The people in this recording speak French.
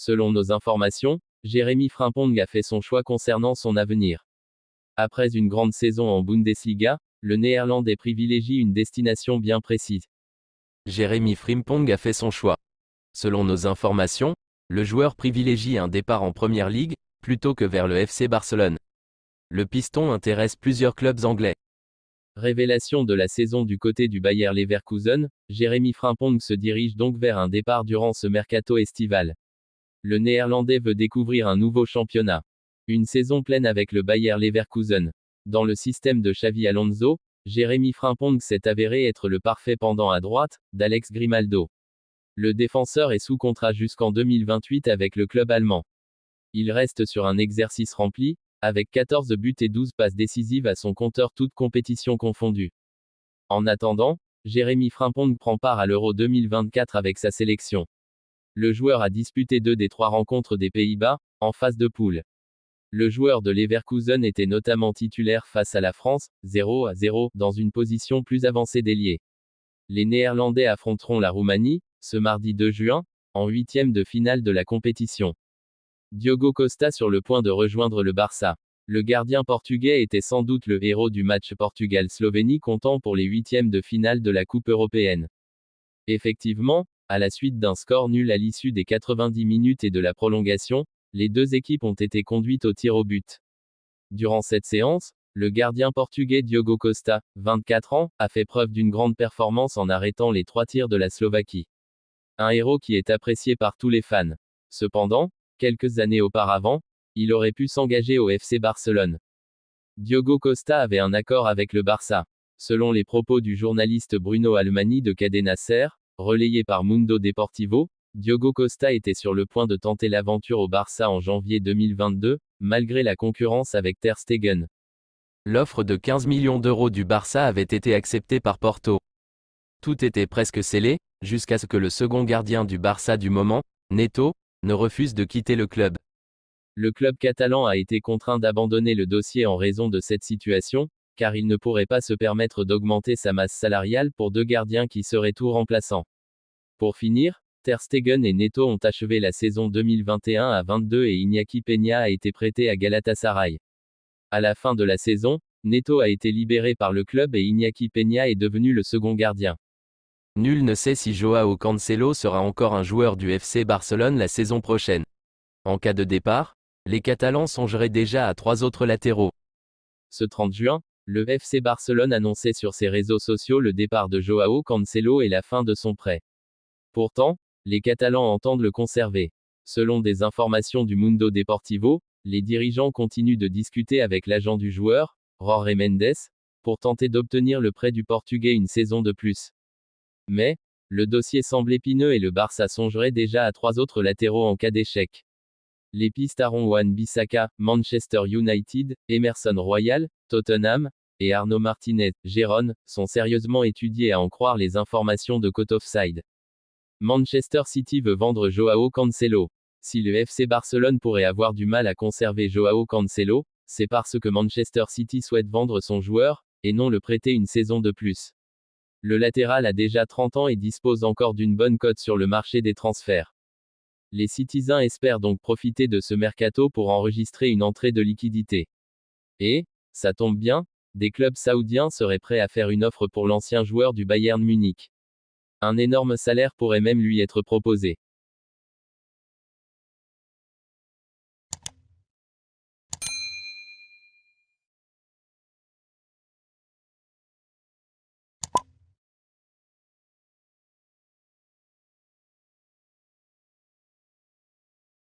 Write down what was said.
Selon nos informations, Jérémy Frimpong a fait son choix concernant son avenir. Après une grande saison en Bundesliga, le Néerlandais privilégie une destination bien précise. Jérémy Frimpong a fait son choix. Selon nos informations, le joueur privilégie un départ en Première Ligue, plutôt que vers le FC Barcelone. Le piston intéresse plusieurs clubs anglais. Révélation de la saison du côté du Bayer Leverkusen, Jérémy Frimpong se dirige donc vers un départ durant ce mercato estival. Le Néerlandais veut découvrir un nouveau championnat. Une saison pleine avec le Bayer Leverkusen. Dans le système de Xavi Alonso, Jérémy Frimpong s'est avéré être le parfait pendant à droite d'Alex Grimaldo. Le défenseur est sous contrat jusqu'en 2028 avec le club allemand. Il reste sur un exercice rempli, avec 14 buts et 12 passes décisives à son compteur toutes compétitions confondues. En attendant, Jérémy Frimpong prend part à l'Euro 2024 avec sa sélection. Le joueur a disputé 2 des 3 rencontres des Pays-Bas, en phase de poule. Le joueur de Leverkusen était notamment titulaire face à la France, 0-0, dans une position plus avancée d'ailier. Les Néerlandais affronteront la Roumanie, ce mardi 2 juin, en 8e de finale de la compétition. Diogo Costa sur le point de rejoindre le Barça. Le gardien portugais était sans doute le héros du match Portugal-Slovénie comptant pour les 8e de finale de la Coupe européenne. Effectivement, à la suite d'un score nul à l'issue des 90 minutes et de la prolongation, les deux équipes ont été conduites au tir au but. Durant cette séance, le gardien portugais Diogo Costa, 24 ans, a fait preuve d'une grande performance en arrêtant les 3 tirs de la Slovaquie. Un héros qui est apprécié par tous les fans. Cependant, quelques années auparavant, il aurait pu s'engager au FC Barcelone. Diogo Costa avait un accord avec le Barça. Selon les propos du journaliste Bruno Almani de Cadena Ser, relayé par Mundo Deportivo, Diogo Costa était sur le point de tenter l'aventure au Barça en janvier 2022, malgré la concurrence avec Ter Stegen. L'offre de 15 millions d'euros du Barça avait été acceptée par Porto. Tout était presque scellé, jusqu'à ce que le second gardien du Barça du moment, Neto, ne refuse de quitter le club. Le club catalan a été contraint d'abandonner le dossier en raison de cette situation, car il ne pourrait pas se permettre d'augmenter sa masse salariale pour 2 gardiens qui seraient tout remplaçants. Pour finir, Ter Stegen et Neto ont achevé la saison 2021 à 22 et Iñaki Peña a été prêté à Galatasaray. À la fin de la saison, Neto a été libéré par le club et Iñaki Peña est devenu le second gardien. Nul ne sait si Joao Cancelo sera encore un joueur du FC Barcelone la saison prochaine. En cas de départ, les Catalans songeraient déjà à 3 autres latéraux. Ce 30 juin, le FC Barcelone annonçait sur ses réseaux sociaux le départ de Joao Cancelo et la fin de son prêt. Pourtant, les Catalans entendent le conserver. Selon des informations du Mundo Deportivo, les dirigeants continuent de discuter avec l'agent du joueur, Jorge Mendes, pour tenter d'obtenir le prêt du Portugais une saison de plus. Mais, le dossier semble épineux et le Barça songerait déjà à 3 autres latéraux en cas d'échec. Les pistes Aaron Wan-Bissaka, Manchester United, Emerson Royal, Tottenham, et Arnaud Martinez, Gérone, sont sérieusement étudiées à en croire les informations de Côte Offside. Manchester City veut vendre Joao Cancelo. Si le FC Barcelone pourrait avoir du mal à conserver Joao Cancelo, c'est parce que Manchester City souhaite vendre son joueur, et non le prêter une saison de plus. Le latéral a déjà 30 ans et dispose encore d'une bonne cote sur le marché des transferts. Les Citizens espèrent donc profiter de ce mercato pour enregistrer une entrée de liquidité. Et, ça tombe bien, des clubs saoudiens seraient prêts à faire une offre pour l'ancien joueur du Bayern Munich. Un énorme salaire pourrait même lui être proposé.